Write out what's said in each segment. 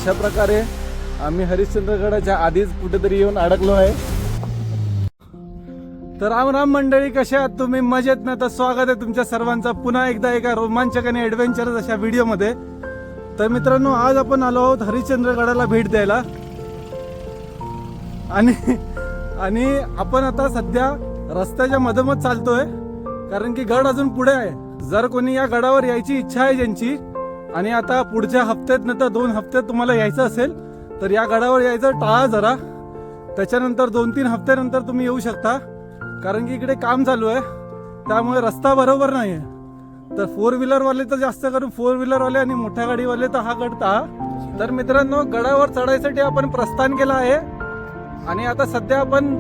अशा प्रकारे आम्ही हरिश्चंद्रगडाच्या आधीच कुठेतरी येऊन अडकलो आहे. तर राम राम मंडळी, कशा आहात तुम्ही? मजेत ना? तर स्वागत आहे तुमच्या सर्वांचं पुन्हा एकदा एका रोमांचक आणि ॲडव्हेंचरस अशा व्हिडिओमध्ये. तर मित्रांनो, आज आपण आलो आहोत हरिश्चंद्रगडाला भेट द्यायला आणि आपण आता सध्या रस्त्याच्या मधोमध चालतोय, कारण की गड अजून पुढे आहे. जर कोणी या गडावर यायची इच्छा आहे ज्यांची आणि आता पुढच्या हप्त्यात नंतर 2 हप्त्यात तुम्हाला यायचं असेल तर या गडावर यायचं टाळा जरा. त्याच्यानंतर 2-3 हप्त्यानंतर तुम्ही येऊ शकता, कारण की इकडे काम चालू आहे, त्यामुळे रस्ता बरोबर नाही आहे. तर 4 व्हीलरवाले तर जास्त करून 4 व्हीलरवाले आणि मोठ्या गाडीवाले तर हा गड टाळा. तर मित्रांनो, गडावर चढायसाठी आपण प्रस्थान केलं आहे आणि आता सध्या आपण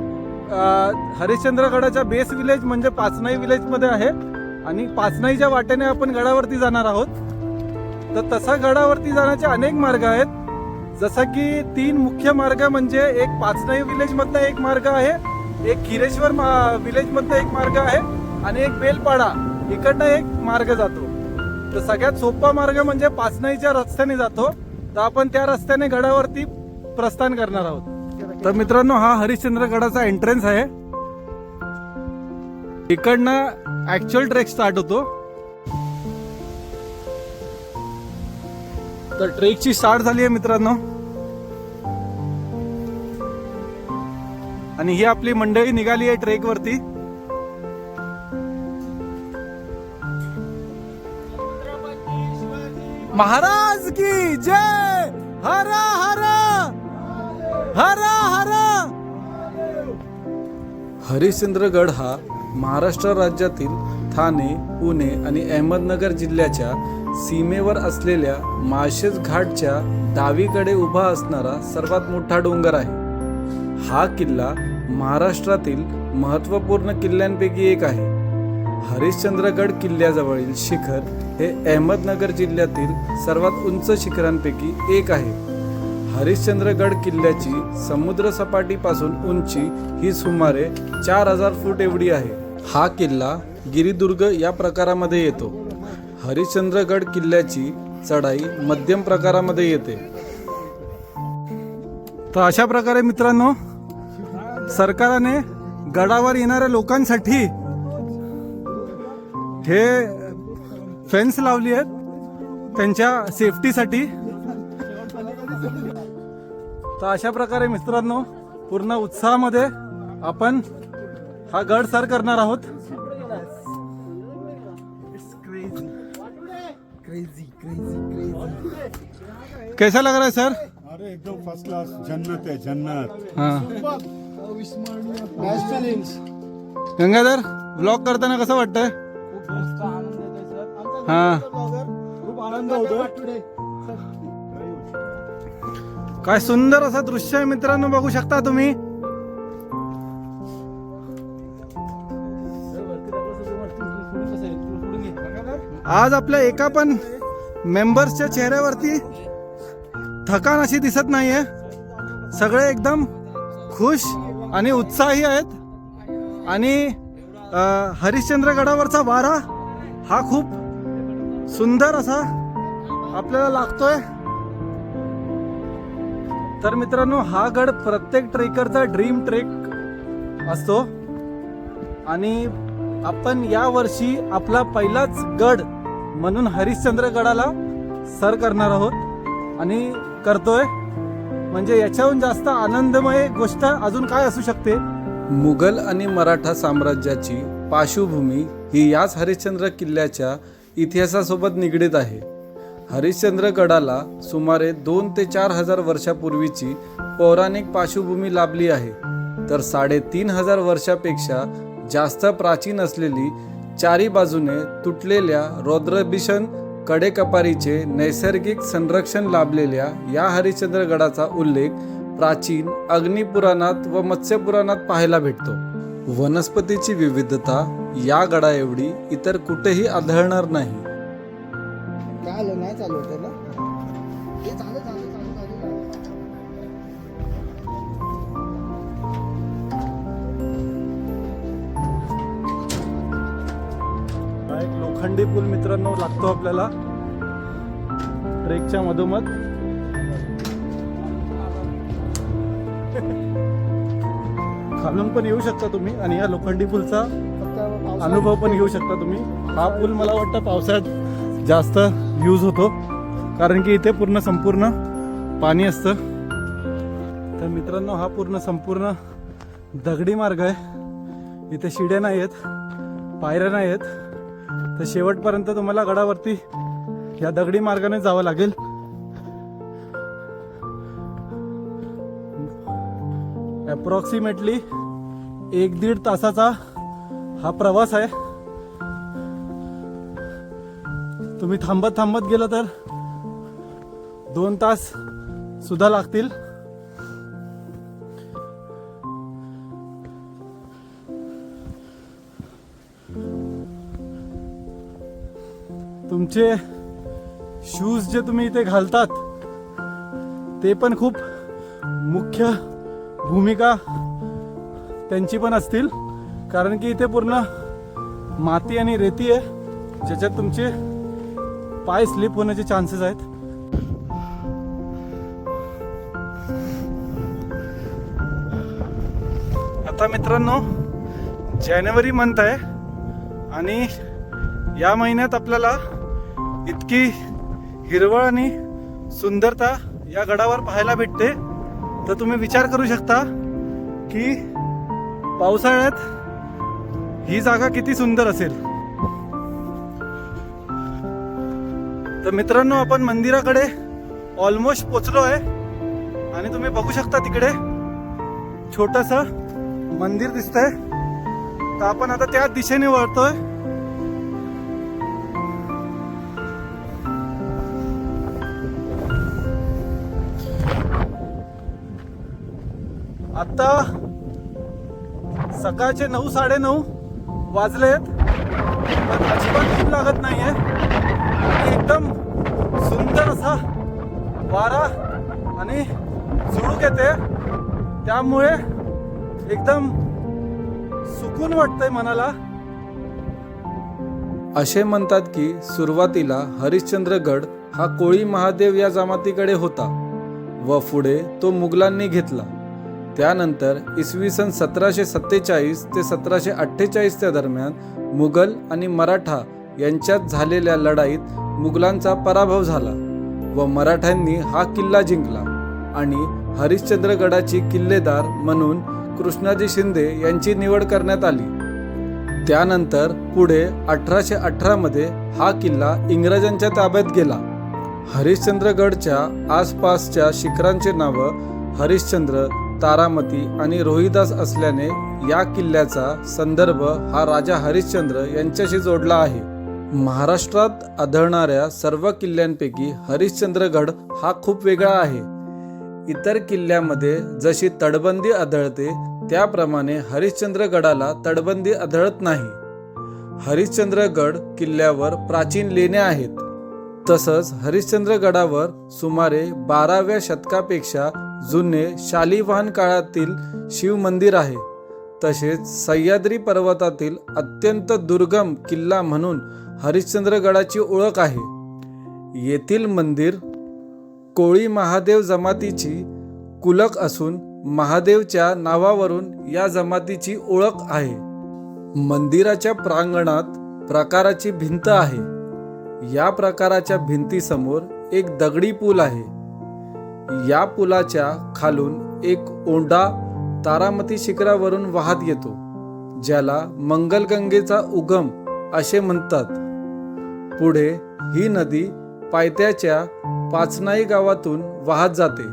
हरिश्चंद्रगडाच्या बेस विलेज म्हणजे पाचनाई विलेजमध्ये आहे आणि पाचनाईच्या वाटेने आपण गडावरती जाणार आहोत. तर तसा गडावरती जाण्याचे अनेक मार्ग आहेत, जसं की 3 मुख्य मार्ग म्हणजे एक पाचनाई विलेजमधला एक मार्ग आहे, एक खिरेश्वर विलेजमधला एक मार्ग आहे आणि एक बेलपाडा इकडनं एक मार्ग जातो. तर सगळ्यात सोपा मार्ग म्हणजे पाचनाईच्या रस्त्याने जातो. तर आपण त्या रस्त्याने गडावरती प्रस्थान करणार आहोत. तर मित्रांनो, हा हरिश्चंद्रगडाचा एंट्रन्स आहे. इकडनं ऍक्च्युअल ट्रेक स्टार्ट होतो. तर ट्रेकची स्टार्ट झाली आहे मित्रांनो, आणि ही आपली मंडळी निघाली आहे ट्रेक वरती. महाराज की जय. हर हर हर हर. हरिश्चंद्रगड हा महाराष्ट्र राज्यातील ठाणे, पुणे आणि अहमदनगर जिल्ह्याच्या सीमेवर असलेल्या माळशेज घाटच्या डावीकडे उभा असणारा सर्वात मोठा डोंगर आहे. हा किल्ला महाराष्ट्रातील महत्त्वपूर्ण किल्ल्यांपैकी एक आहे. हरिश्चंद्रगड किल्ल्याजवळील शिखर हे अहमदनगर जिल्ह्यातील सर्वात उंच शिखरांपैकी एक आहे. हरिश्चंद्रगड किल्ल्याची समुद्र सपाटीपासून उंची ही सुमारे 4000 फूट एवढी आहे. हा किल्ला गिरिदुर्ग या प्रकारामध्ये येतो. हरिश्चंद्रगड किल्ल्याची चढाई मध्यम प्रकारामध्ये येते. तर अशा प्रकारे मित्रांनो, सरकारने गडावर येणाऱ्या लोकांसाठी हे फेन्स लावली आहेत त्यांच्या सेफ्टीसाठी. तर अशा प्रकारे मित्रांनो, पूर्ण उत्साहामध्ये आपण हा गड सर करणार आहोत. कैसा लग रहा है सर? अरे एकदम फर्स्ट क्लास, जन्नत है जन्नत. हाँ. गंगाधर, ब्लॉग करताना कसं वाटतंय? हा, खूप आनंद होतो. काय सुंदर असं दृश्य आहे मित्रांनो, बघू शकता तुम्ही. आज आपल्या एका पण मेंबर्सच्या चेहऱ्यावरती थकान अशी दिसत नाहीये. सगळे एकदम खुश आणि उत्साही आहेत. आणि हरिश्चंद्रगडावरचा वारा हा खूप सुंदर असा आपल्याला लागतोय. तर मित्रांनो, हा गड प्रत्येक ट्रेकरचा ड्रीम ट्रेक असतो आणि आपण या वर्षी आपला पहिलाच गड म्हणून हरिश्चंद्रगडाला सर करणार आहोत आणि करतोय. म्हणजे याच्याहून जास्त आनंदमय गोष्ट अजून काय असू शकते? मुघल आणि मराठा साम्राज्याची पार्श्वभूमी ही याच हरिश्चंद्र किल्ल्याच्या इतिहासासोबत निगडीत आहे. हरिश्चंद्रगडाला सुमारे 2 ते 4 हजार वर्षापूर्वीची पौराणिक पार्श्वभूमी लाभली आहे. तर 3500 वर्षापेक्षा जास्त प्राचीन असलेली, चारी बाजूने तुटलेल्या रौद्रभीषण कडेकपारीचे नैसर्गिक संरक्षण लाभलेल्या या हरिश्चंद्रगडाचा उल्लेख प्राचीन अग्निपुराणात व मत्स्यपुराणात पाहायला भेटतो. वनस्पतीची विविधता या गडा एवढी इतर कुठेही आढळणार नाही. नाही चालू होतं ना, हे चालू. हा एक लोखंडी पूल मित्रांनो लागतो आपल्याला ट्रेकच्या मधोमध. खालून पण येऊ शकता तुम्ही आणि या लोखंडी पूलचा फक्त पावसाळ्यात अनुभव पण घेऊ शकता तुम्ही. हा पूल मला वाटतं पावसाळ्यात जास्त यूज होतो, कारण की इथे संपूर्ण पाणी असतं. तर मित्रांनो, हा संपूर्ण दगडी मार्ग आहे. इथे शिड्या नाही आहेत, पायऱ्या नाही आहेत. तर शेवटपर्यंत तुम्हाला गडावरती या दगडी मार्गाने जावं लागेल. अप्रॉक्सिमेटली 1-1.5 तासाचा हा प्रवास आहे. तुम्ही थांबत थांबत गेलं तर 2 तास सुद्धा लागतील. तुमचे शूज जे तुम्ही इथे घालतात ते पण खूप मुख्य भूमिका त्यांची पण असतील, कारण की इथे पूर्ण माती आणि रेती आहे, ज्याच्यात तुमचे पाय स्लिप होण्याचे चान्सेस आहेत. आता मित्रांनो, जानेवारी मंथ आहे आणि या महिन्यात आपल्याला इतकी हिरवळ आणि सुंदरता या गडावर पाहायला भेटते. तर तुम्ही विचार करू शकता की पावसाळ्यात ही जागा किती सुंदर असेल. तर मित्रांनो, आपण मंदिराकडे ऑलमोस्ट पोचलो आहे आणि तुम्ही बघू शकता तिकडे छोटंसं मंदिर दिसतंय. तर आपण आता त्या दिशेने वळतोय. आता सकाळचे 9-9:30 वाजलेत, पण अजिबात भूक लागत नाहीये. एकदम सुंदर असा वारा आणि झुळूक येते, त्यामुळे एकदम सुकून वाटतंय मनाला. असे म्हणतात की सुरुवातीला हरिश्चंद्रगड हा कोळी महादेव या जमातीकडे होता व पुढे तो मुघलांनी घेतला. त्यानंतर इसवी सन 1747 ते 1748 दरम्यान मुघल आणि मराठा यांच्यात झालेल्या लढाईत मुघलांचा पराभव झाला व मराठ्यांनी हा किल्ला जिंकला आणि हरिश्चंद्रगडाची किल्लेदार म्हणून कृष्णाजी शिंदे यांची निवड करण्यात आली. त्यानंतर पुढे 1818 मध्ये हा किल्ला इंग्रजांच्या ताब्यात गेला. हरिश्चंद्रगडच्या आसपासच्या शिखरांचे नावं हरिश्चंद्र, तारामती आणि रोहिदास असल्याने या किल्ल्याचा संदर्भ हा राजा हरिश्चंद्र यांच्याशी जोडला आहे. महाराष्ट्रात आढळणाऱ्या सर्व किल्ल्यांपैकी हरिश्चंद्रगड हा खूप वेगळा आहे. इतर किल्ल्यामध्ये जशी तटबंदी आढळते त्याप्रमाणे हरिश्चंद्रगडाला तटबंदी आढळत नाही. हरिश्चंद्रगड किल्ल्यावर प्राचीन लेण्या आहेत. तसंच हरिश्चंद्रगडावर सुमारे 12व्या शतकापेक्षा जुने शालिवाहन काळातील शिव मंदिर आहे. तसेच सह्याद्री पर्वतातील अत्यंत दुर्गम किल्ला म्हणून हरिश्चंद्रगडाची ओळख आहे. येथील मंदिर कोळी महादेव जमातीची कुलक असून महादेवच्या नावावरून या जमातीची ओळख आहे. मंदिराच्या प्रांगणात प्रकाराची भिंत आहे. या प्रकाराच्या भिंतीसमोर एक दगडी पूल आहे. या पुलाच्या खालून एक ओंडा तारामती शिखरावरून वाहत येतो, ज्याला मंगलगंगेचा उगम असे म्हणतात. पुढे ही नदी पायथ्याच्या पाचनाई गावातून वाहत जाते.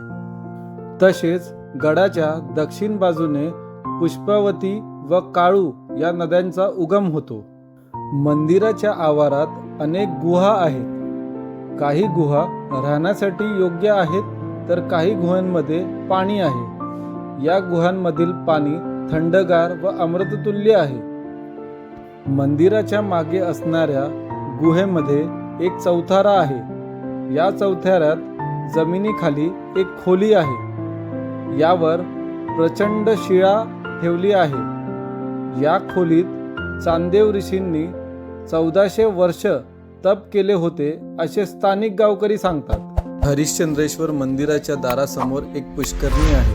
तसेच गडाच्या दक्षिण बाजूने पुष्पावती व काळू या नद्यांचा उगम होतो. मंदिराच्या आवारात अनेक गुहा आहेत. काही गुहा राहण्यासाठी योग्य आहेत तर काही गुहांमध्ये पाणी आहे. या गुहांमधील पाणी थंडगार व अमृततुल्य आहे. मंदिराच्या मागे असणाऱ्या गुहेमध्ये एक चौथारा आहे. या चौथाऱ्यात जमिनीखाली एक खोली आहे. यावर प्रचंड शिळा ठेवली आहे. या खोलीत चांदेव ऋषींनी 1400 वर्ष तप केले होते असे स्थानिक गावकरी सांगतात. हरिश्चंद्रेश्वर मंदिराच्या दारासमोर एक पुष्करणी आहे.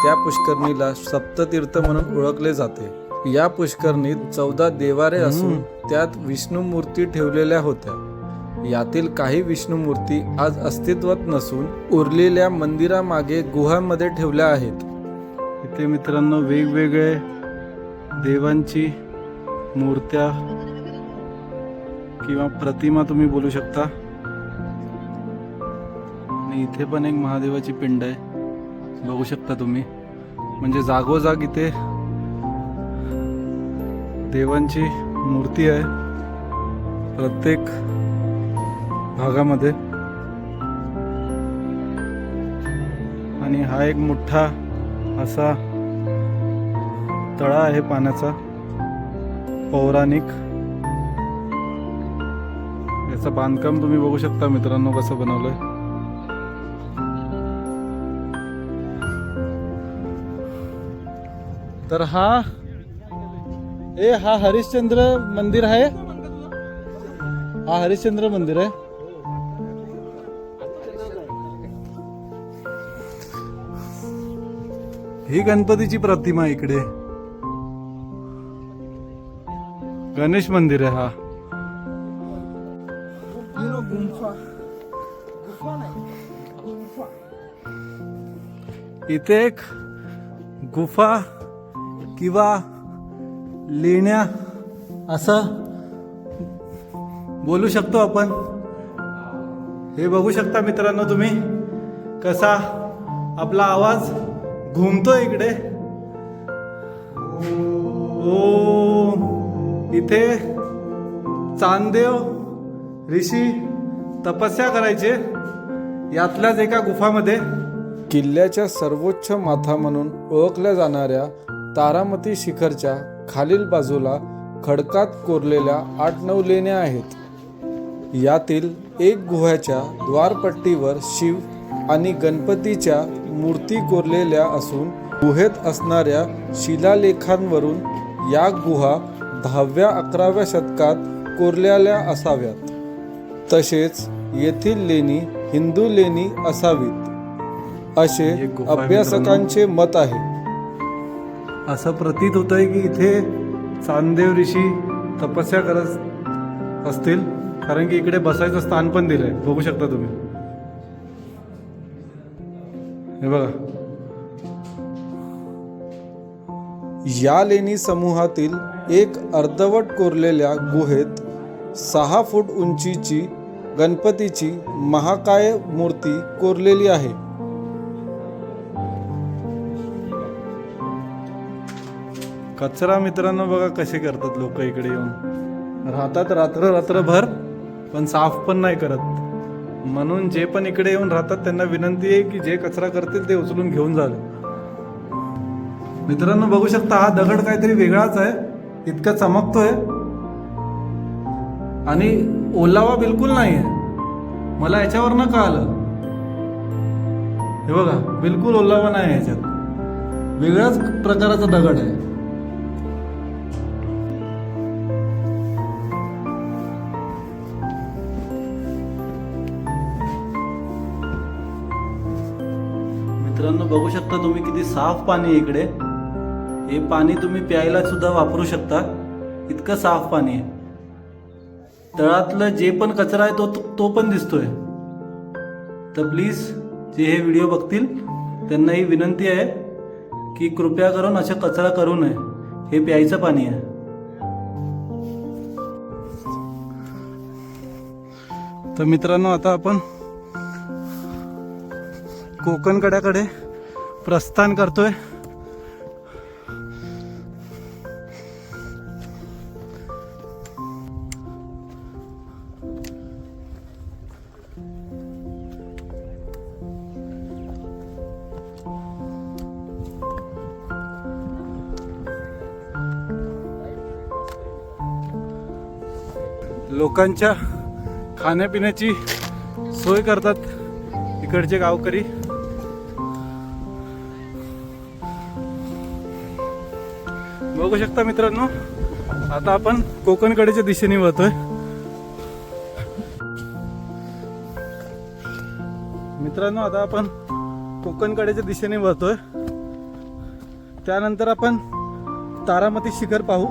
त्या पुष्करणीला सप्ततीर्थ म्हणून ओळखले जाते. या पुष्करणीत 14 देवारे असून त्यात विष्णू मूर्ती ठेवलेल्या होत्या. यातील काही विष्णू मूर्ती आज अस्तित्वात नसून उरलेल्या मंदिरामागे गुहांमध्ये ठेवल्या आहेत. इथे मित्रांनो वेगवेगळे देवांची मूर्त्या किंवा प्रतिमा तुम्ही बोलू शकता. आणि इथे पण एक महादेवाची पिंड आहे, बघू शकता तुम्ही. म्हणजे जागोजाग इथे देवांची मूर्ती आहे प्रत्येक भागामध्ये. आणि हा एक मोठा असा तळा आहे पाण्याचा, पौराणिक. याचं बांधकाम तुम्ही बघू शकता मित्रांनो कसं बनवलंय. तर हा हरिश्चंद्र मंदिर आहे. हा हरिश्चंद्र मंदिर आहे. ही गणपतीची प्रतिमा इकडे, गणेश मंदिर आहे. हा इथे एक गुफा किंवा लेण्या असं बोलू शकतो आपण. हे बघू शकता मित्रांनो तुम्ही कसा आपला आवाज घुमतो इकडे. इथे चांदेव ऋषी तपस्या करायचे यातल्याच एका गुफामध्ये. किल्ल्याच्या सर्वोच्च माथा म्हणून ओळखल्या जाणाऱ्या तारामती शिखरच्या खालील बाजूला खडकात कोरलेल्या 8-9 लेण्या आहेत. यातील एक गुहाच्या द्वारपट्टीवर शिव आणि गणपतीच्या मूर्ती कोरलेल्या असून गुहेत असणाऱ्या शिलालेखांवरून या गुहा 10व्या-11व्या शतकात कोरलेल्या असाव्यात. तसेच येथील लेणी हिंदू लेणी असावीत असे अभ्यासकांचे मत आहे. असं प्रतीत होत आहे की इथे चांदेव ऋषी तपस्या करत असतील, कारण की इकडे बसायचं स्थान पण दिलंय, बघू शकता तुम्ही. हे बघा. या लेणी समूहातील एक अर्धवट कोरलेल्या गुहेत 6 फूट उंचीची गणपतीची महाकाय मूर्ती कोरलेली आहे. कचरा मित्रांनो बघा कसे करतात लोक इकडे येऊन. राहतात रात्रभर पण साफ पण नाही करत. म्हणून जे पण इकडे येऊन राहतात त्यांना विनंती आहे की जे कचरा करतील ते उचलून घेऊन जावे. मित्रांनो बघू शकता हा दगड काहीतरी वेगळाच आहे, इतका चमकतोय आणि ओलावा बिलकुल नाही आहे. मला याच्यावरनं कळालं. हे बघा बिलकुल ओलावा नाही याच्यात, वेगळ्याच प्रकाराचा दगड आहे. मित्रांनो बघू शकता तुम्ही किती साफ पाणी आहे इकडे. हे पाणी तुम्ही प्यायला सुद्धा वापरू शकता, इतकं साफ पाणी आहे. तळातलं जे पण कचरा आहे तो पण दिसतोय. तर प्लीज जे हे व्हिडिओ बघतील त्यांना ही विनंती आहे की कृपया करून अशा कचरा करू नये. हे प्यायचं पाणी आहे. तर मित्रांनो आता आपण कोकण कड्याकडे प्रस्थान करतोय. लोकांच्या खाण्यापिण्याची सोय करतात इकडचे गावकरी. बघू शकता मित्रांनो आता आपण कोकणकडेच्या दिशेने वळतोय. मित्रांनो आता आपण कोकणकडेच्या दिशेने वळतोय. त्यानंतर आपण तारामती शिखर पाहू.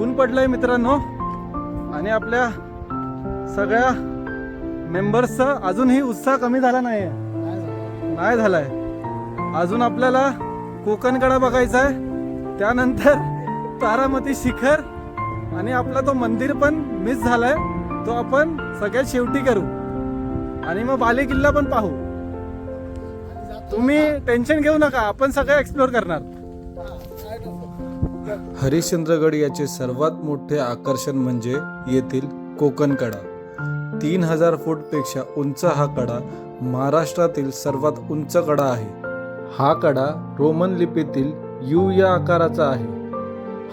ऊन पडलंय मित्रांनो आणि आपल्या सगळ्या मेंबर्सचा अजूनही उत्साह कमी झाला नाही झालाय. अजून आपल्याला कोकणकडा बघायचा आहे, त्यानंतर तारामती शिखर आणि आपला तो मंदिर पण मिस झालाय, तो आपण सगळ्यात शेवटी करू आणि मग बाले किल्ला पण पाहू. तुम्ही टेन्शन घेऊ नका, आपण सगळं एक्सप्लोर करणार. हरिश्चंद्रगड याचे सर्वात मोठे आकर्षण म्हणजे येथील कोकणकडा. 3000 फूटपेक्षा उंच हा कडा महाराष्ट्रातील सर्वात उंच कडा आहे. हा कडा रोमन लिपीतील यू या आकाराचा आहे.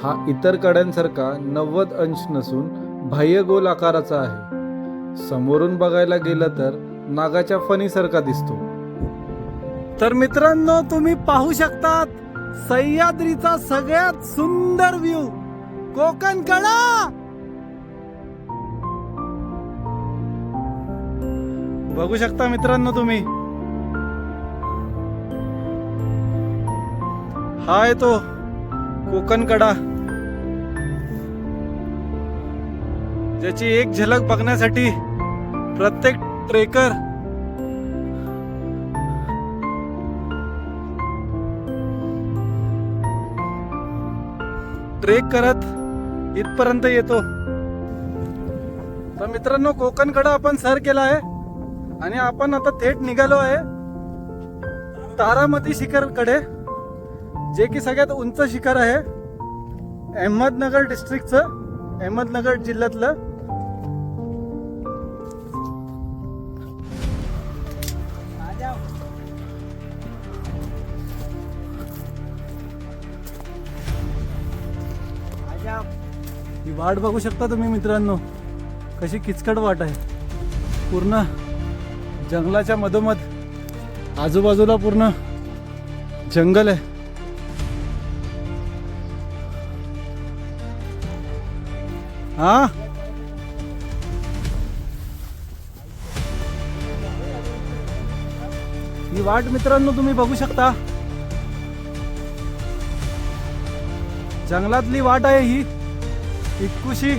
हा इतर कड्यांसारखा 90 अंश नसून बाह्य गोल आकाराचा आहे. समोरून बघायला गेलं तर नागाच्या फणीसारखा दिसतो. तर मित्रांनो, तुम्ही पाहू शकतात सह्याद्रीचा सगळ्यात सुंदर व्ह्यू, कोकणकडा. बघू शकता मित्रांनो तुम्ही, हा आहे तो कोकणकडा, ज्याची एक झलक बघण्यासाठी प्रत्येक ट्रेकर ट्रेक करत इथपर्यंत येतो. तर मित्रांनो, कोकणकडा आपण सर केला आहे आणि आपण आता थेट निघालो आहे तारामती शिखरकडे, जे की सगळ्यात उंच शिखर आहे अहमदनगर डिस्ट्रिक्टचं, अहमदनगर जिल्ह्यातलं. ही वाट बघू शकता तुम्ही मित्रांनो, कशी किचकट वाट आहे. पूर्ण जंगलाच्या मधोमध, आजूबाजूला पूर्ण जंगल आहे. हा, ही वाट मित्रांनो तुम्ही बघू शकता, जंगलातली वाट आहे ही. इतकुशी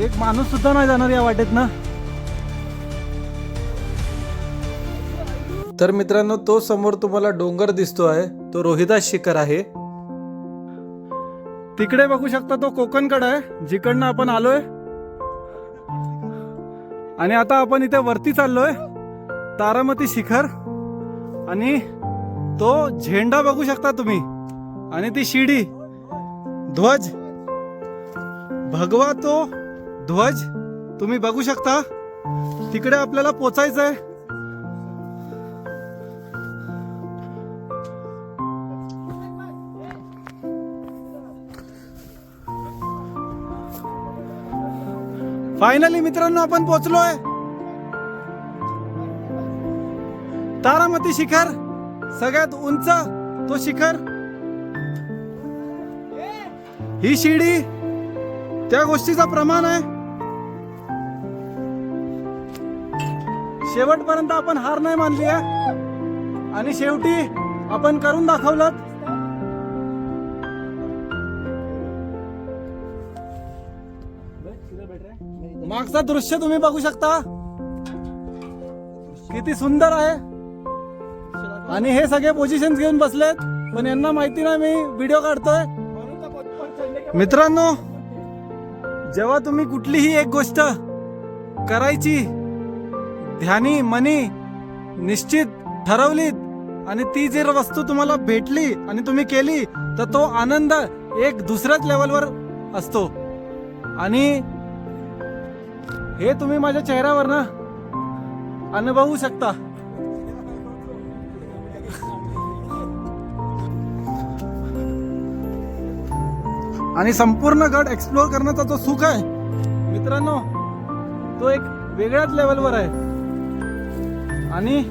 एक माणूस सुद्धा नाही जाणार या वाटेत ना. तर मित्रांनो, तो समोर तुम्हाला डोंगर दिसतो आहे, तो रोहिदास शिखर आहे. तिकडे बघू शकता तो कोकणकडा आहे, जिकडनं आपण आलोय. आणि आता आपण इथे वरती चाललोय, तारामती शिखर. आणि तो झेंडा बघू शकता तुम्ही, आणि ती शिडी, ध्वज, भगवा तो ध्वज तुम्ही बघू शकता. तिकडे आपल्याला पोचायचं आहे. फायनली मित्रांनो, आपण पोचलोय तारामती शिखर, सगळ्यात उंच तो शिखर. ही शिडी त्या गोष्टीचा प्रमाण आहे. शेवटपर्यंत आपण हार नाही मानली आहे आणि शेवटी आपण करून दाखवलं. मागचा दृश्य तुम्ही बघू शकता, किती सुंदर आहे. आणि हे सगळे पोझिशन घेऊन बसलेत, पण यांना माहिती नाही मी व्हिडिओ काढतोय. मित्रांनो, जेव्हा तुम्ही कुठलीही एक गोष्ट करायची ध्यानी मनी निश्चित ठरवलीत आणि ती जर वस्तू तुम्हाला भेटली आणि तुम्ही केली, तर तो आनंद एक दुसऱ्याच लेवलवर असतो. आणि हे तुम्ही माझ्या चेहऱ्यावर ना अनुभवू शकता. आणि संपूर्ण गड एक्सप्लोर करण्याचा जो सुख आहे मित्रांनो, तो एक वेगळ्याच लेवलवर आहे. आणि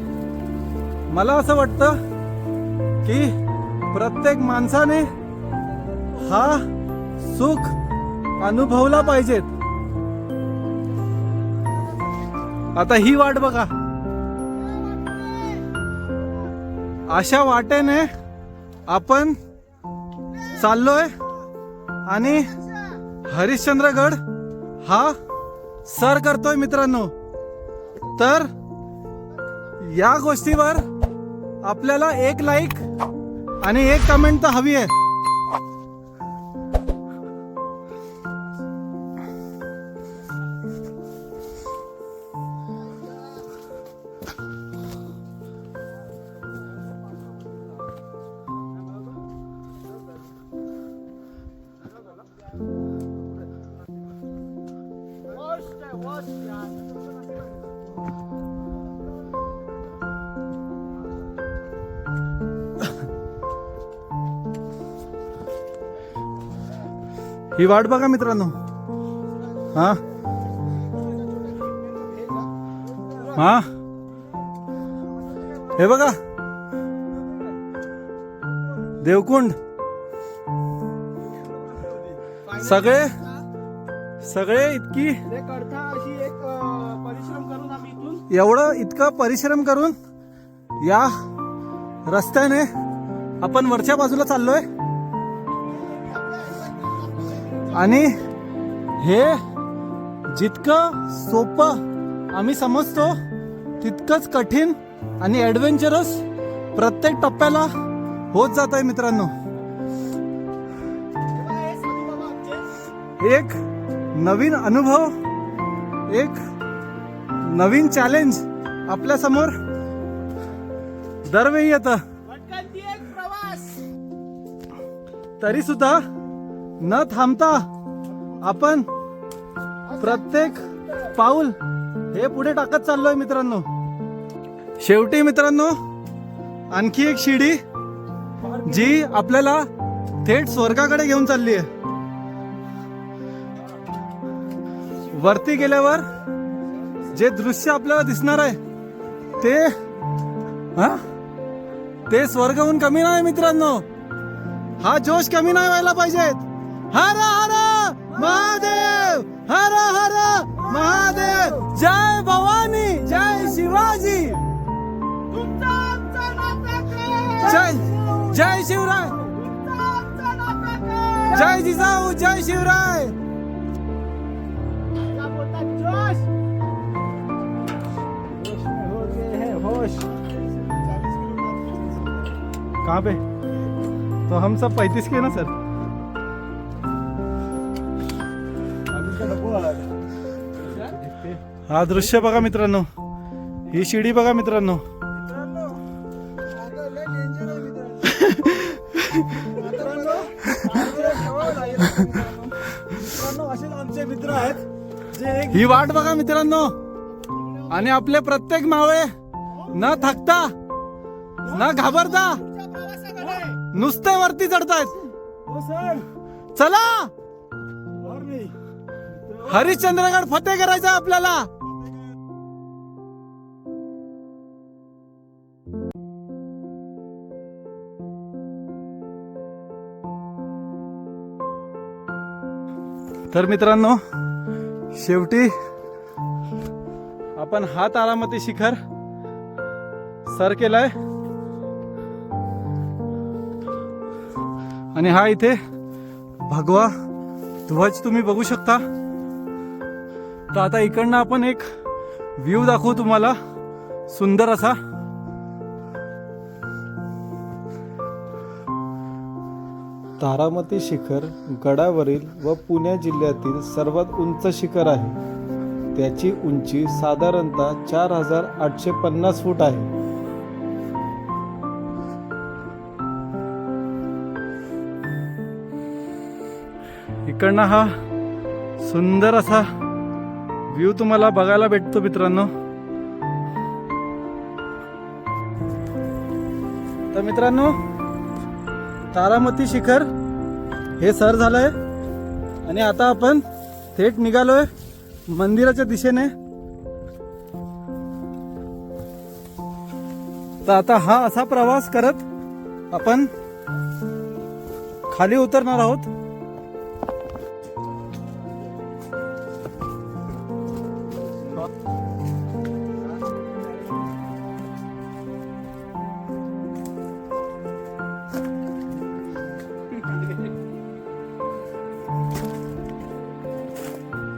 मला असं वाटतं की प्रत्येक माणसाने हा सुख अनुभवला पाहिजेत. आता ही वाट बघा, अशा वाटेने आपण चाललोय आणि हरिश्चंद्रगड हा सर करतोय मित्रांनो. तर या गोष्टीवर आपल्याला एक लाईक आणि एक कमेंट तर हवी आहे. ही वाट बघा मित्रांनो. हा हा हे बघा देवकुंड. सगळे सगळे इतकी परिश्रम करून आम्ही इथून एवढं इतकं परिश्रम करून या रस्त्याने आपण वरच्या बाजूला चाललोय. आणि हे जितकं सोपं आम्ही समजतो तितकंच कठीण आणि ॲडव्हेंचरस प्रत्येक टप्प्याला होत जात आहे मित्रांनो. एक नवीन अनुभव, एक नवीन चॅलेंज आपल्या समोर दरवेळी येतं. तरी सुद्धा न थांबता आपण प्रत्येक पाऊल हे पुढे टाकत चाललोय मित्रांनो. शेवटी मित्रांनो आणखी एक शिडी जी आपल्याला थेट स्वर्गाकडे घेऊन चालली आहे. वरती गेल्यावर जे दृश्य आपल्याला दिसणार आहे ते स्वर्गहून कमी नाही मित्रांनो. हा जोश कमी नाही व्हायला पाहिजेत. हर हर महादेव, हर हर महादेव, जय भवानी, जय शिवाजी, जय जय शिवराय, जय जिजाऊ, जय शिवराय. कहाँ पे? तो हम सब 35 के ना सर. हा दृश्य बघा मित्रांनो, ही शिडी बघा मित्रांनो. असे आमचे मित्र आहेत जे ही वाट बघा मित्रांनो. आणि आपले प्रत्येक मावळे न थकता न घाबरता नुसते वरती चढतायत. चला हरिश्चंद्रगड फतेह करायचा आपल्याला. तर मित्रांनो शेवटी आपण हा तारामती शिखर सर केलाय. आणि हा इथे भगवा ध्वज तुम्ही बघू शकता. तर आता इकडनं आपण एक व्ह्यू दाखवू तुम्हाला सुंदर असा. तारामती शिखर गडावरील व पुणे जिल्ह्यातील सर्वात उंच शिखर आहे. त्याची उंची साधारणतः 4850 फूट आहे. इकडनं हा सुंदर असा व्ह्यू तुम्हाला बघायला भेटतो मित्रांनो. तर मित्रांनो तारामती शिखर हे सर झालंय आणि आता आपण थेट निघालोय मंदिराच्या दिशेने. तर आता हा असा प्रवास करत आपण खाली उतरणार आहोत.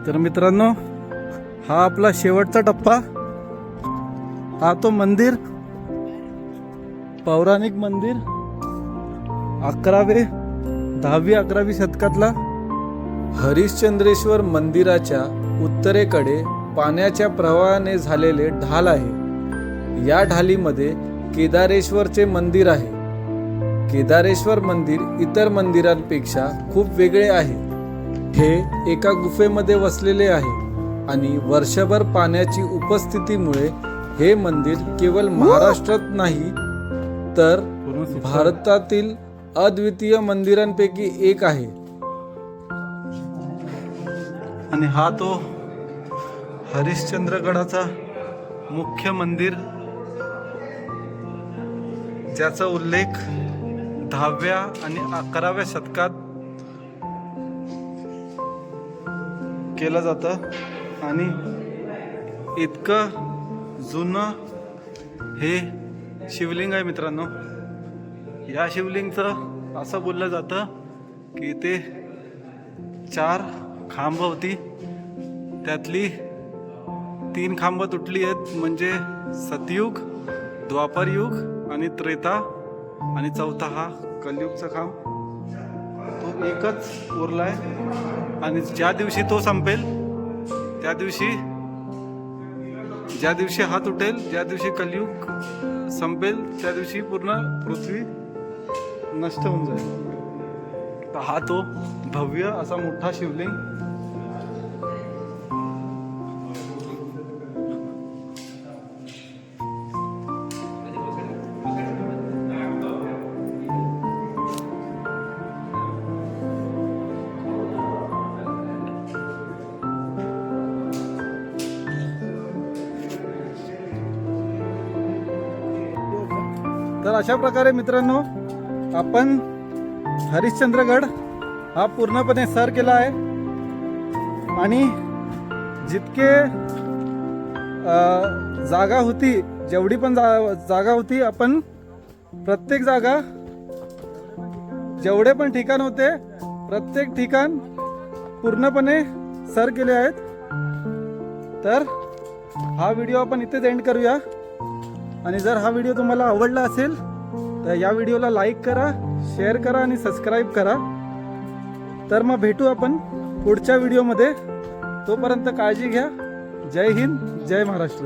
तर मित्रांनो, हा आपला शेवटचा टप्पा. हा तो मंदिर, पौराणिक मंदिर, 10वी-11वी शतकातला. हरिश्चंद्रेश्वर मंदिराच्या उत्तरेकडे पाण्याच्या प्रवाहाने झालेले ढाल आहे. या ढालीमध्ये केदारेश्वरचे मंदिर आहे. केदारेश्वर मंदिर इतर मंदिरांपेक्षा खूप वेगळे आहे. हे एका गुफेमध्ये वसलेले आहे आणि वर्षभर पाण्याची उपस्थितीमुळे हे मंदिर केवळ महाराष्ट्रात नाही तर भारतातील अद्वितीय मंदिरांपैकी एक आहे. आणि हा तो हरिश्चंद्रगडाचा मुख्य मंदिर, ज्याचा उल्लेख 10व्या आणि 11व्या शतकात केला जातं. आणि इतकं जुनं हे शिवलिंग आहे मित्रांनो. या शिवलिंगचं असं बोललं जातं की ते 4 खांब होती, त्यातली 3 खांब तुटली आहेत, म्हणजे सतयुग, द्वापरयुग आणि त्रेता, आणि चौथा हा कलयुगचा खांब. तो एकच उरलाय. आणि ज्या दिवशी तो संपेल, ज्या दिवशी हा तुटेल, ज्या दिवशी कलयुग संपेल, त्या दिवशी पूर्ण पृथ्वी नष्ट होऊन जाईल. तर हा तो भव्य असा मोठा शिवलिंग. तर अशा प्रकारे मित्रांनो, आपण हरिश्चंद्रगड हा पूर्णपणे सर केला आहे. आणि जितके जागा होती, जेवढी पण जागा होती, आपण प्रत्येक जागा, जेवढे पण ठिकाण होते, प्रत्येक ठिकाण पूर्णपणे सर केले आहेत. तर हा व्हिडिओ आपण इथेच एंड करूया. आणि जर हा व्हिडिओ तुम्हाला आवडला असेल तर या व्हिडिओला लाईक करा, शेअर करा आणि सबस्क्राईब करा. तर मग भेटू आपण पुढच्या व्हिडिओमध्ये. तोपर्यंत काळजी घ्या. जय हिंद, जय महाराष्ट्र.